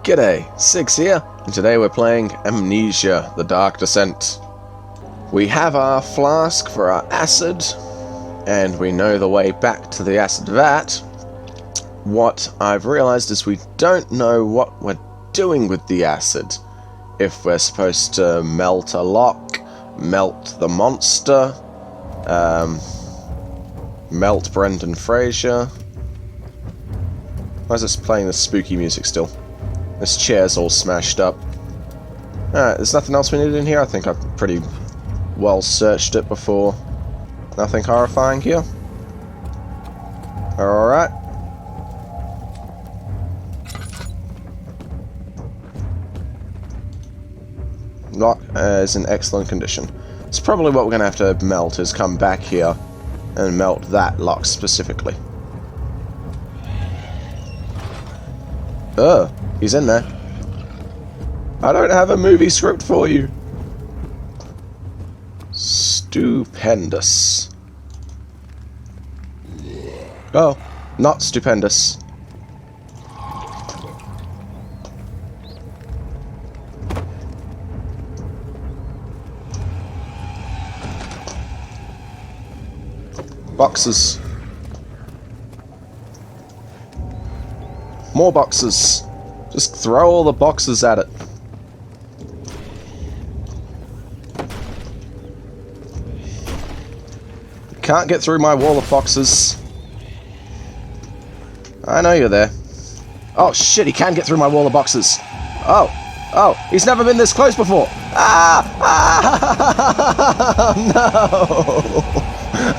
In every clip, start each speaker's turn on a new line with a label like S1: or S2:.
S1: G'day, SiGGz here, and today we're playing Amnesia, The Dark Descent. We have our flask for our acid, and we know the way back to the acid vat. What I've realised is we don't know what we're doing with the acid. If we're supposed to melt a lock, melt the monster, melt Brendan Fraser. Why is this playing this spooky music still? This chair's all smashed up. Alright, there's nothing else we need in here. I think I've pretty well searched it before. Nothing horrifying here. Alright. Lock is in excellent condition. It's probably what we're going to have to melt, is come back here and melt that lock specifically. Ugh. He's in there. I don't have a movie script for you. Stupendous. Oh, not stupendous. Boxes. More boxes. Just throw all the boxes at it. Can't get through my wall of boxes. I know you're there. Oh shit, he can get through my wall of boxes. Oh, he's never been this close before. No.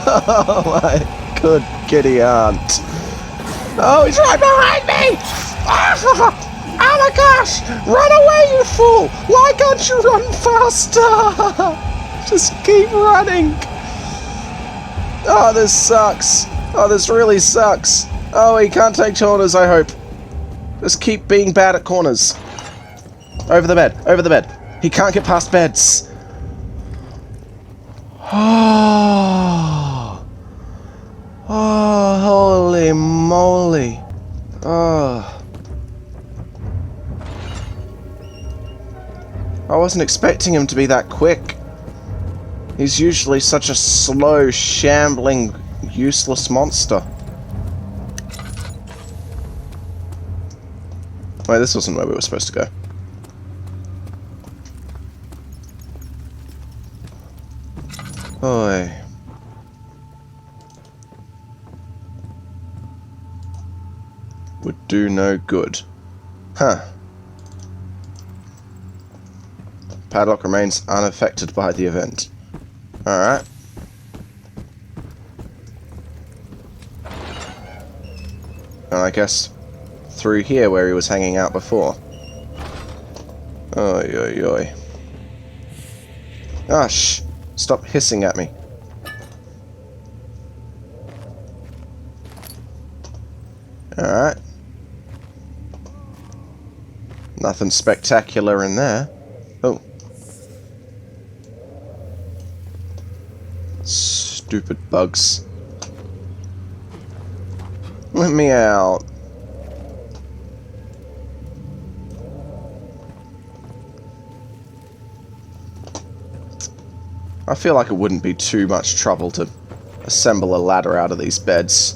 S1: Oh my good giddy aunt. Oh, he's right behind me. Oh my gosh! Run away, you fool! Why can't you run faster? Just keep running! Oh, this sucks. Oh, this really sucks. Oh, he can't take corners, I hope. Just keep being bad at corners. Over the bed, over the bed. He can't get past beds. Oh, holy moly. Oh. I wasn't expecting him to be that quick. He's usually such a slow, shambling, useless monster. Wait, this wasn't where we were supposed to go. Oi. Would do no good. Huh. Padlock remains unaffected by the event. Alright. And I guess through here where he was hanging out before. Oi, oi, oi. Ah, shh. Stop hissing at me. Alright. Nothing spectacular in there. Oh. Stupid bugs. Let me out. I feel like it wouldn't be too much trouble to assemble a ladder out of these beds,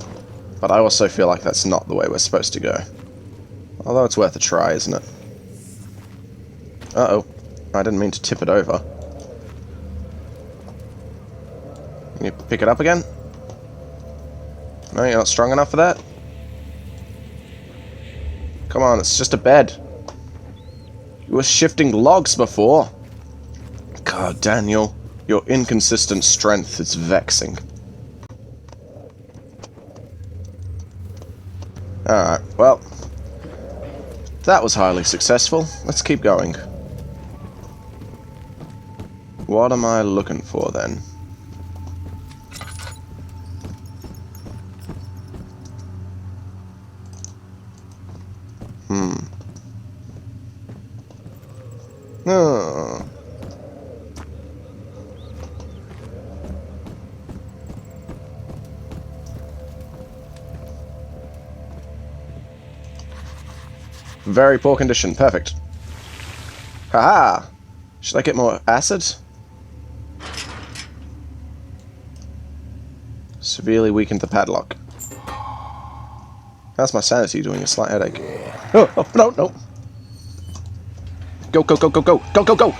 S1: but I also feel like that's not the way we're supposed to go. Although it's worth a try, isn't it? Uh-oh. I didn't mean to tip it over. Can you pick it up again? No, you're not strong enough for that? Come on, it's just a bed. You were shifting logs before. God, Daniel, your inconsistent strength is vexing. Alright, well, that was highly successful. Let's keep going. What am I looking for, then? Oh. very poor condition. Perfect. Haha! Should I get more acid? Severely weakened the padlock. How's my sanity doing? A slight headache. Oh, oh no, no! Go, go, go, go, go! Go, go, go!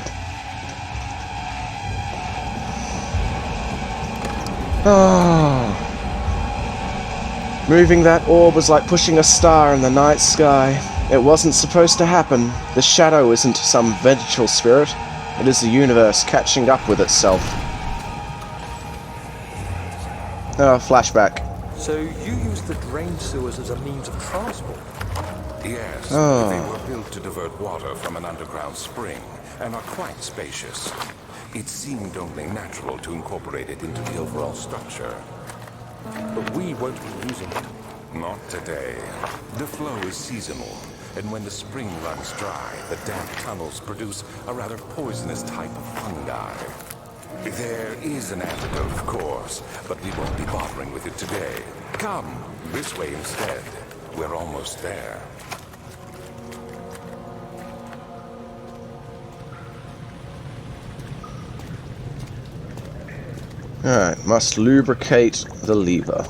S1: Oh. Moving that orb was like pushing a star in the night sky. It wasn't supposed to happen. The shadow isn't some vengeful spirit. It is the universe catching up with itself. Oh, flashback.
S2: So you used the drain sewers as a means of transport?
S3: Yes,
S1: Oh.
S3: they were built to divert water from an underground spring and are quite spacious. It seemed only natural to incorporate it into the overall structure.
S2: But we won't be using it.
S3: Not today. The flow is seasonal, and when the spring runs dry, the damp tunnels produce a rather poisonous type of fungi. There is an antidote, of course, but we won't be bothering with it today. Come, this way instead. We're almost there.
S1: Alright, must lubricate the lever.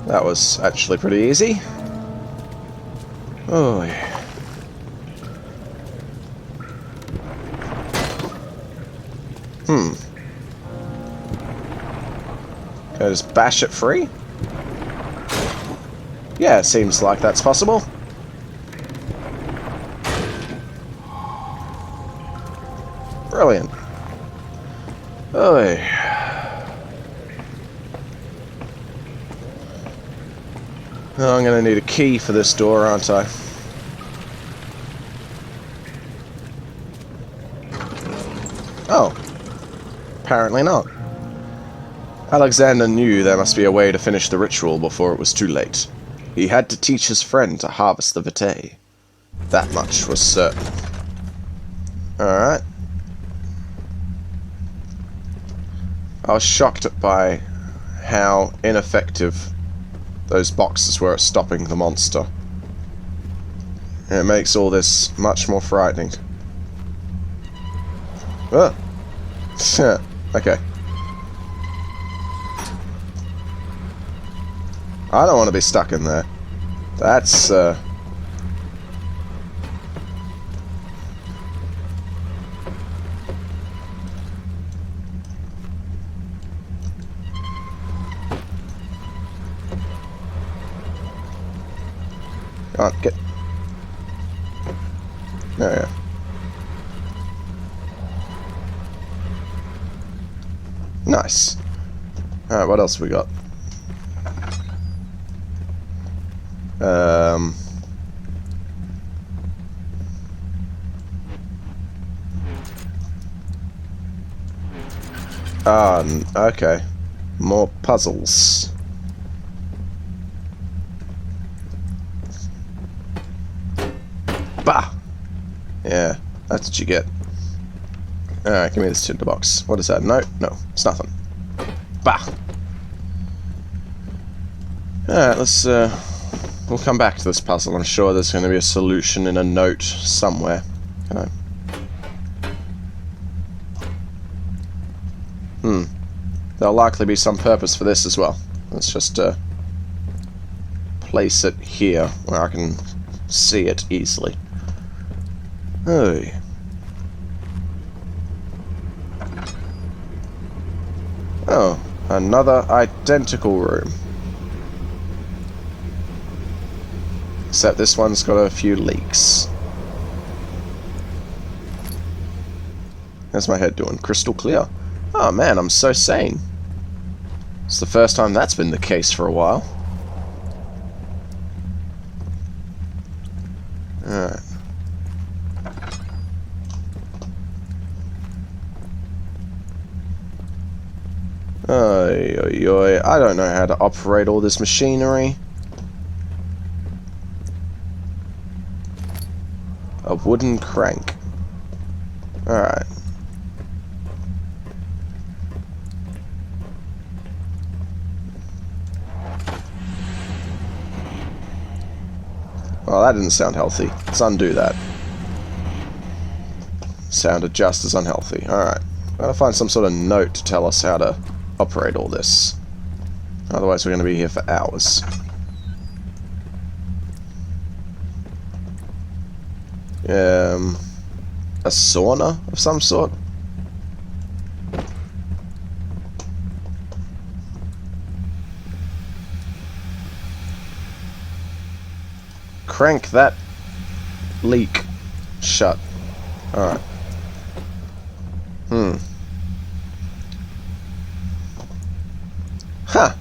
S1: That was actually pretty easy. Oh, yeah. Can I just bash it free? Yeah, it seems like that's possible. Brilliant. Oh, I'm gonna need a key for this door, aren't I? Oh. Apparently not. Alexander knew there must be a way to finish the ritual before it was too late. He had to teach his friend to harvest the vitae. That much was certain. Alright. I was shocked by how ineffective those boxes were at stopping the monster. And it makes all this much more frightening. Oh. Okay. I don't want to be stuck in there. That's, Can't get... Oh, yeah. Nice. Alright, what else we got? Okay. More puzzles. Bah! Yeah, that's what you get. Alright, give me this tinderbox. What is that? No, no, it's nothing. Bah! Alright, let's, we'll come back to this puzzle. I'm sure there's going to be a solution in a note somewhere. Can I? There'll likely be some purpose for this as well. Let's just, place it here where I can see it easily. Oh. Oh, another identical room. Except this one's got a few leaks. How's my head doing? Crystal clear. Oh man, I'm so sane. It's the first time that's been the case for a while. Alright. Oy, oy, oy. I don't know how to operate all this machinery. A wooden crank. Alright. Well, that didn't sound healthy. Let's undo that. Sounded just as unhealthy. Alright. Gotta find some sort of note to tell us how to operate all this. Otherwise we're gonna be here for hours. A sauna of some sort? Crank that leak shut. Alright. Huh.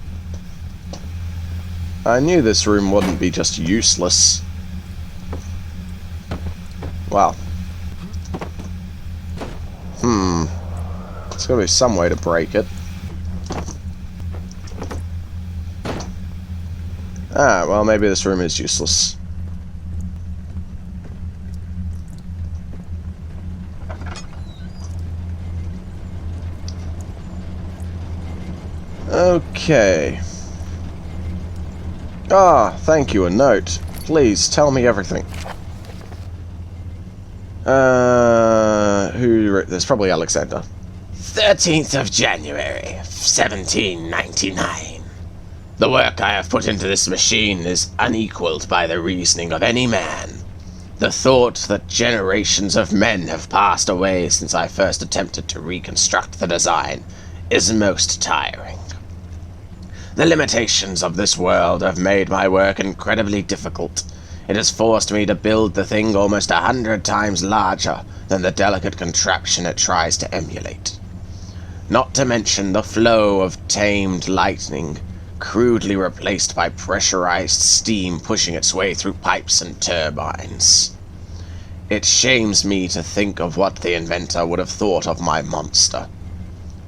S1: I knew this room wouldn't be just useless. Wow. There's gotta be some way to break it. Ah, well, maybe this room is useless. Okay. Ah, thank you, a note. Please, tell me everything. Who wrote this? Probably Alexander.
S4: 13th of January, 1799. The work I have put into this machine is unequaled by the reasoning of any man. The thought that generations of men have passed away since I first attempted to reconstruct the design is most tiring. The limitations of this world have made my work incredibly difficult. It has forced me to build the thing almost 100 times larger than the delicate contraption it tries to emulate. Not to mention the flow of tamed lightning, crudely replaced by pressurized steam pushing its way through pipes and turbines. It shames me to think of what the inventor would have thought of my monster.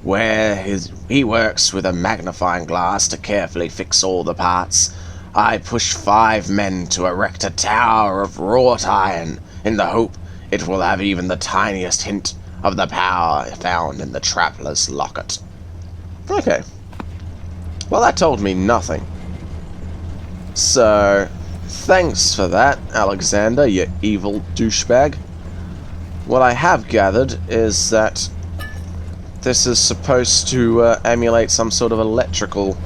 S4: Where he works with a magnifying glass to carefully fix all the parts, I push 5 men to erect a tower of wrought iron in the hope it will have even the tiniest hint of the power found in the Traveler's Locket.
S1: Okay. Well, that told me nothing. So, thanks for that, Alexander, you evil douchebag. What I have gathered is that this is supposed to emulate some sort of electrical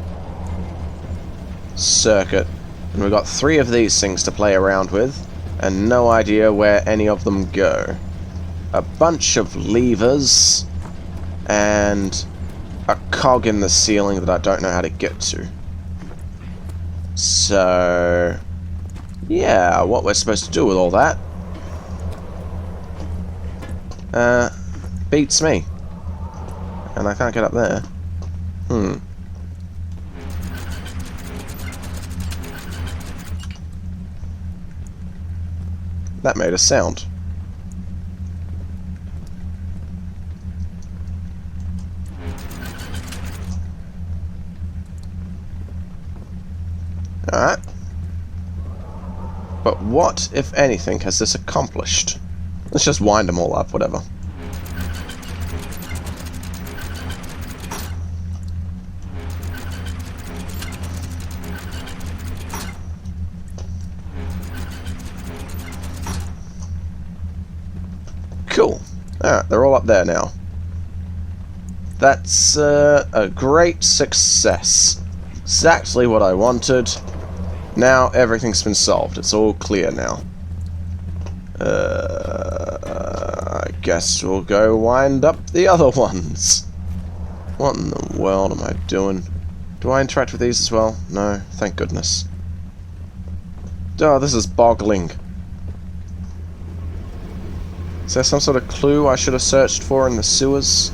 S1: circuit. And we've got 3 of these things to play around with, and no idea where any of them go. A bunch of levers, and a cog in the ceiling that I don't know how to get to. So, yeah, what we're supposed to do with all that beats me. And I can't get up there. That made a sound. Alright. But what, if anything, has this accomplished? Let's just wind them all up, whatever. Cool. Alright, they're all up there now. That's a great success. Exactly what I wanted. Now everything's been solved. It's all clear now. I guess we'll go wind up the other ones. What in the world am I doing? Do I interact with these as well? No, thank goodness. Oh, this is boggling. Is there some sort of clue I should have searched for in the sewers?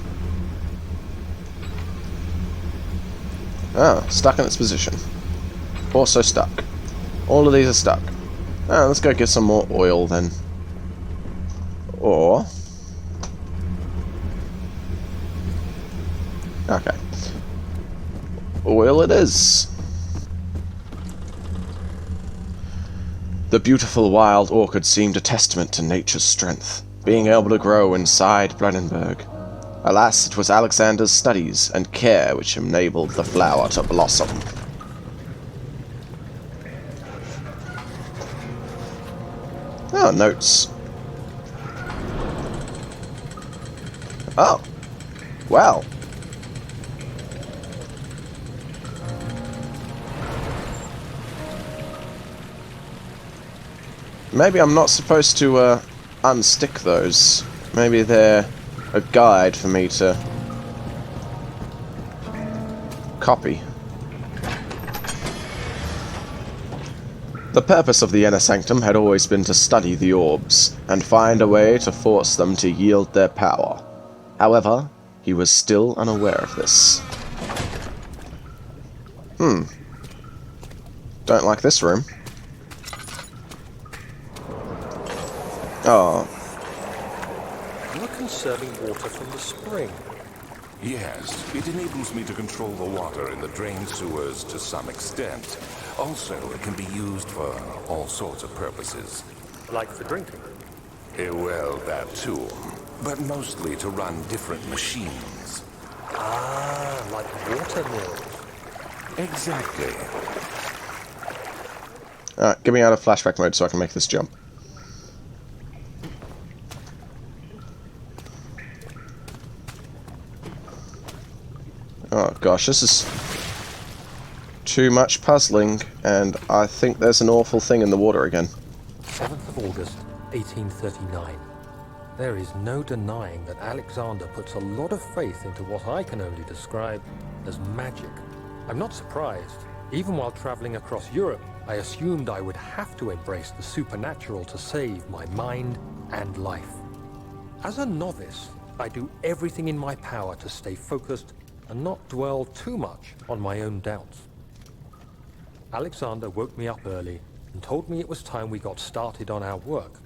S1: Ah, stuck in its position. Also stuck. All of these are stuck. Ah, let's go get some more oil then. Or... okay. Oil it is. The beautiful wild orchid seemed a testament to nature's strength. being able to grow inside Brennenburg. Alas, it was Alexander's studies and care which enabled the flower to blossom. Oh, notes. Oh. Well. Maybe I'm not supposed to unstick those. Maybe they're a guide for me to copy. The purpose of the inner sanctum had always been to study the orbs and find a way to force them to yield their power. However, he was still unaware of this. Don't like this room. Oh.
S2: You're conserving water from the spring.
S3: Yes, it enables me to control the water in the drain sewers to some extent. Also, it can be used for all sorts of purposes.
S2: Like for drinking.
S3: Well, that too. But mostly to run different machines.
S2: Ah, like water mills.
S3: Exactly.
S1: Alright, get me out of flashback mode so I can make this jump. Oh gosh, this is too much puzzling, and I think there's an awful thing in the water again.
S2: 7th of August, 1839. There is no denying that Alexander puts a lot of faith into what I can only describe as magic. I'm not surprised. Even while traveling across Europe, I assumed I would have to embrace the supernatural to save my mind and life. As a novice, I do everything in my power to stay focused and not dwell too much on my own doubts. Alexander woke me up early and told me it was time we got started on our work.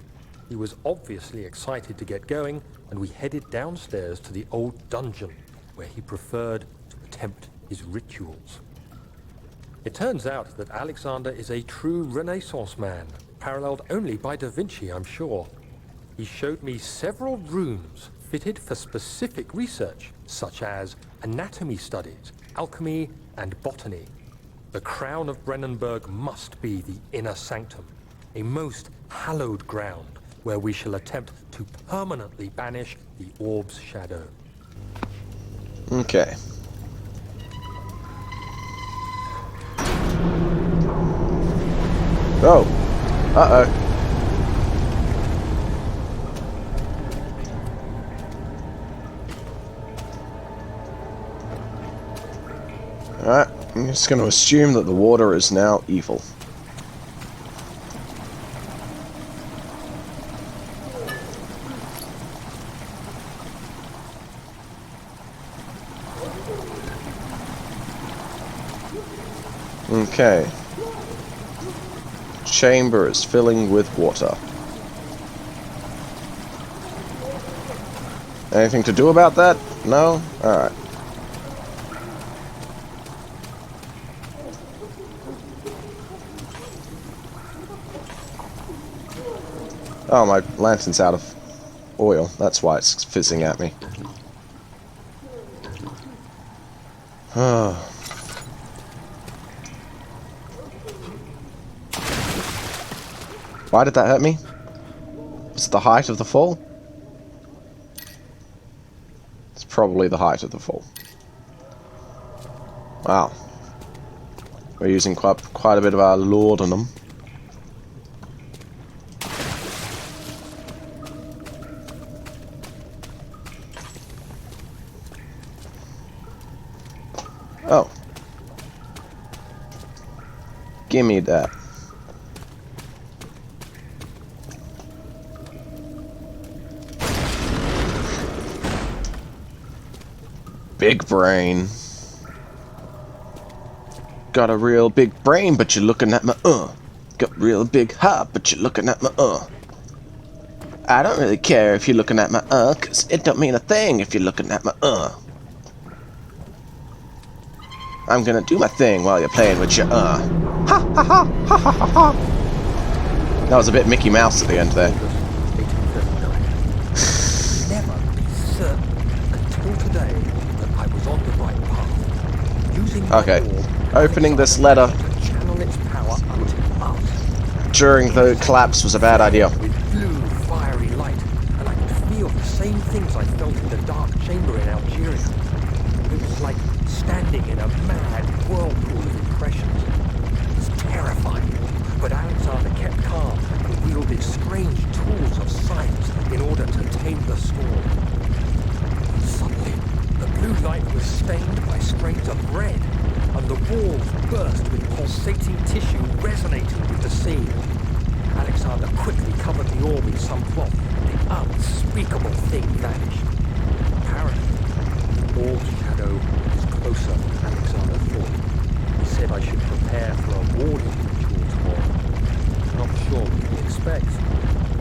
S2: He was obviously excited to get going, and we headed downstairs to the old dungeon, where he preferred to attempt his rituals. It turns out that Alexander is a true Renaissance man, paralleled only by Da Vinci, I'm sure. He showed me several rooms fitted for specific research, such as anatomy studies, alchemy, and botany. The crown of Brennenburg must be the inner sanctum, a most hallowed ground where we shall attempt to permanently banish the orb's shadow.
S1: Okay. Oh. Uh-oh. Alright, I'm just going to assume that the water is now evil. Okay. Chamber is filling with water. Anything to do about that? No? Alright. Oh, my lantern's out of oil. That's why it's fizzing at me. Why did that hurt me? Was it the height of the fall? It's probably the height of the fall. Wow. We're using quite a bit of our laudanum. Oh. Gimme that. Big brain. Got a real big brain, but you're looking at my Got real big heart, but you're looking at my I don't really care if you're looking at my 'cause it don't mean a thing if you're looking at my I'm gonna do my thing while you're playing with your Ha ha ha ha ha ha ha. That was a bit Mickey Mouse at the end there.
S2: Using
S1: Okay.
S2: the orb,
S1: Opening this
S2: Alexander
S1: letter
S2: managed to channel its power unto us.
S1: during the collapse was a bad idea.
S2: With blue, fiery light, and I could feel the same things I felt in the dark chamber in Algeria. It was like standing in a mad whirlpool of impressions. It was terrifying, but Alexander kept calm and wielded strange tools of science in order to tame the storm. Suddenly, the blue light was stained by strains of red, and the walls burst with pulsating tissue resonating with the scene. Alexander quickly covered the orb in some cloth, and the unspeakable thing vanished. Apparently, the orb's shadow is closer than Alexander thought. He said I should prepare for a warding ritual tomorrow. Not sure what he expects,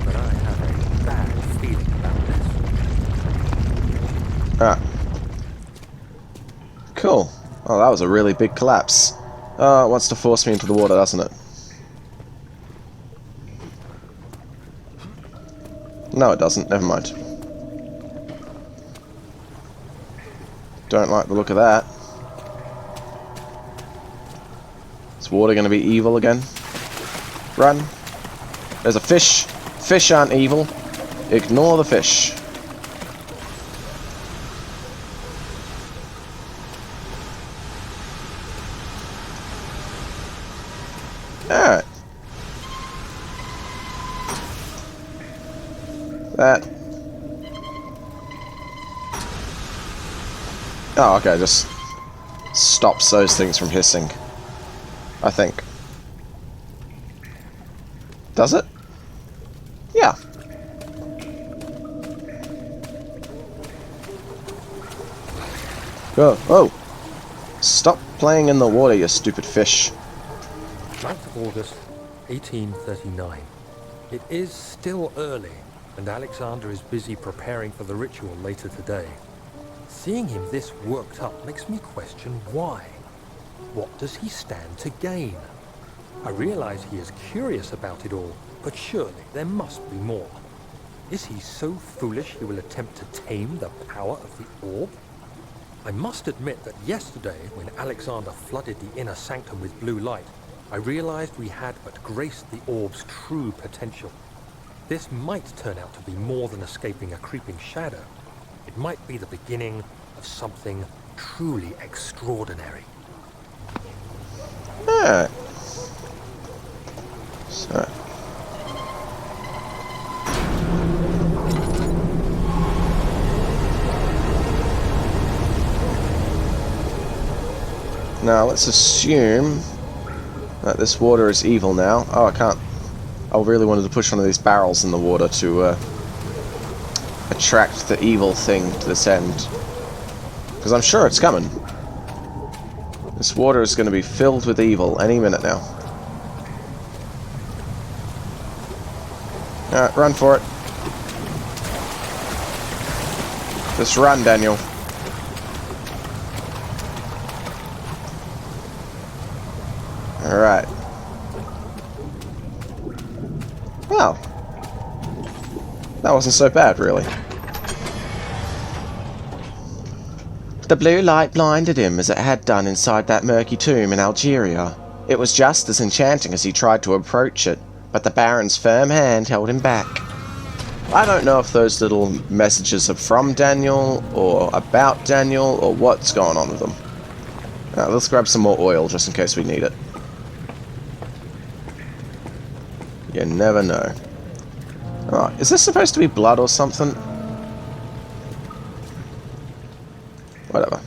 S2: but I have a bad feeling about this.
S1: Ah. Cool. Oh, that was a really big collapse. It wants to force me into the water, doesn't it? No, it doesn't. Never mind. Don't like the look of that. Is water going to be evil again? Run. There's a fish. Fish aren't evil. Ignore the fish. Alright. That. Oh, okay, just stops those things from hissing. I think. Does it? Yeah. Go. Oh! Stop playing in the water, you stupid fish.
S2: 9th of August, 1839. It is still early, and Alexander is busy preparing for the ritual later today. Seeing him this worked up makes me question why. What does he stand to gain? I realize he is curious about it all, but surely there must be more. Is he so foolish he will attempt to tame the power of the orb? I must admit that yesterday, when Alexander flooded the inner sanctum with blue light, I realized we had but graced the orb's true potential. This might turn out to be more than escaping a creeping shadow. It might be the beginning of something truly extraordinary.
S1: Alright. So. Now let's assume that this water is evil now. Oh, I can't. I really wanted to push one of these barrels in the water to attract the evil thing to this end. Because I'm sure it's coming. This water is going to be filled with evil any minute now. Alright, run for it. Just run, Daniel. Alright. Well, that wasn't so bad, really. The blue light blinded him as it had done inside that murky tomb in Algeria. It was just as enchanting as he tried to approach it, but the Baron's firm hand held him back. I don't know if those little messages are from Daniel, or about Daniel, or what's going on with them. Let's grab some more oil, just in case we need it. You never know. Oh, is this supposed to be blood or something? Whatever.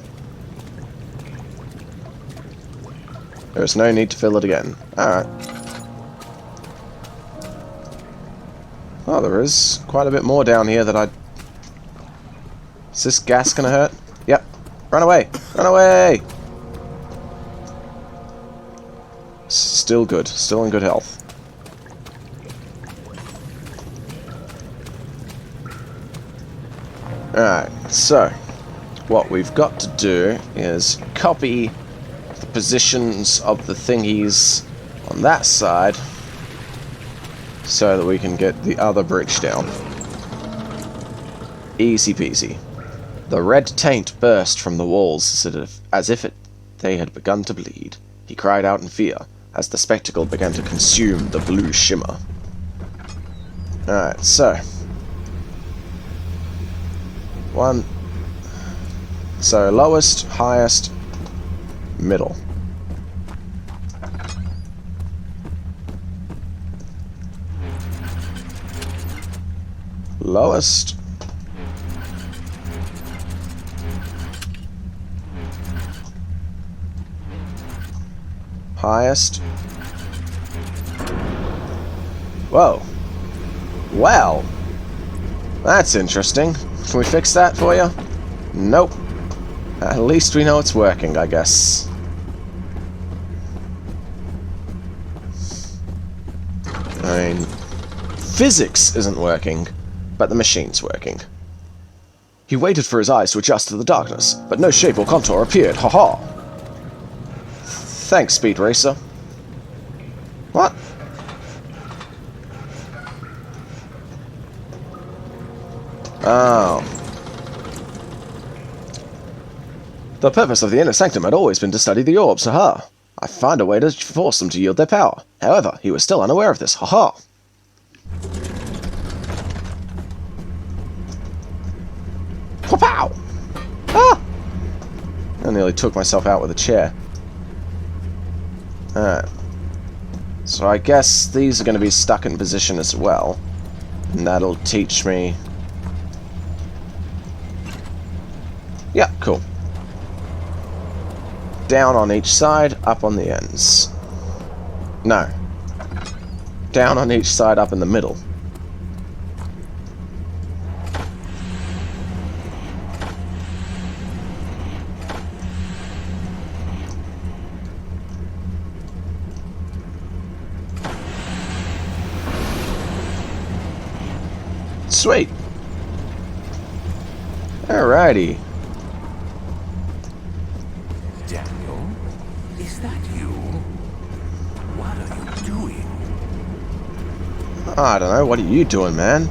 S1: There's no need to fill it again. Alright. Oh, there is quite a bit more down here that I... Is this gas gonna hurt? Yep. Run away! Run away! Still good. Still in good health. Alright, so what we've got to do is copy the positions of the thingies on that side so that we can get the other bridge down. Easy peasy. The red taint burst from the walls as if They had begun to bleed. He cried out in fear as the spectacle began to consume the blue shimmer. Alright, so. So, lowest, highest, middle. Lowest. Highest. Whoa. Well. That's interesting. Can we fix that for you? Nope. At least we know it's working, I guess. I mean, physics isn't working, but the machine's working. He waited for his eyes to adjust to the darkness, but no shape or contour appeared. Ha-ha! Thanks, Speed Racer. What? Oh. The purpose of the inner sanctum had always been to study the orbs, haha. I find a way to force them to yield their power. However, he was still unaware of this, haha. Pow! Ah! I nearly took myself out with a chair. Alright. So I guess these are going to be stuck in position as well. And that'll teach me... Yeah, cool. Down on each side, up on the ends. No. Down on each side, up in the middle. Sweet. Alrighty.
S3: Daniel, is that you? What are you doing?
S1: I don't know. What are you doing, man?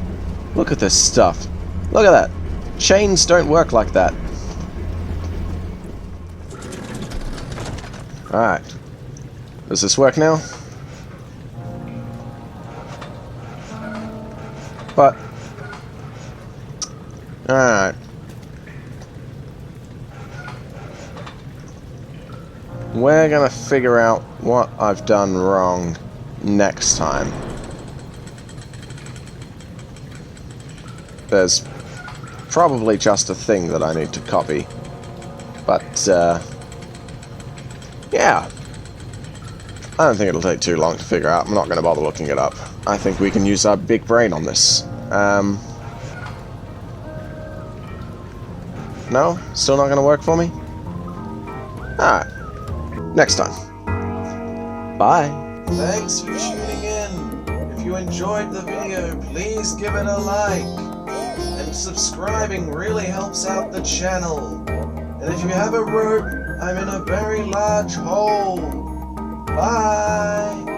S1: Look at this stuff. Look at that. Chains don't work like that. Alright. Does this work now? But... Alright. We're gonna figure out what I've done wrong next time. There's probably just a thing that I need to copy. But, yeah. I don't think it'll take too long to figure out. I'm not going to bother looking it up. I think we can use our big brain on this. No? Still not going to work for me? Alright. Next time. Bye. Thanks for tuning in. If you enjoyed the video, please give it a like. And subscribing really helps out the channel. And if you have a rope, I'm in a very large hole. Bye!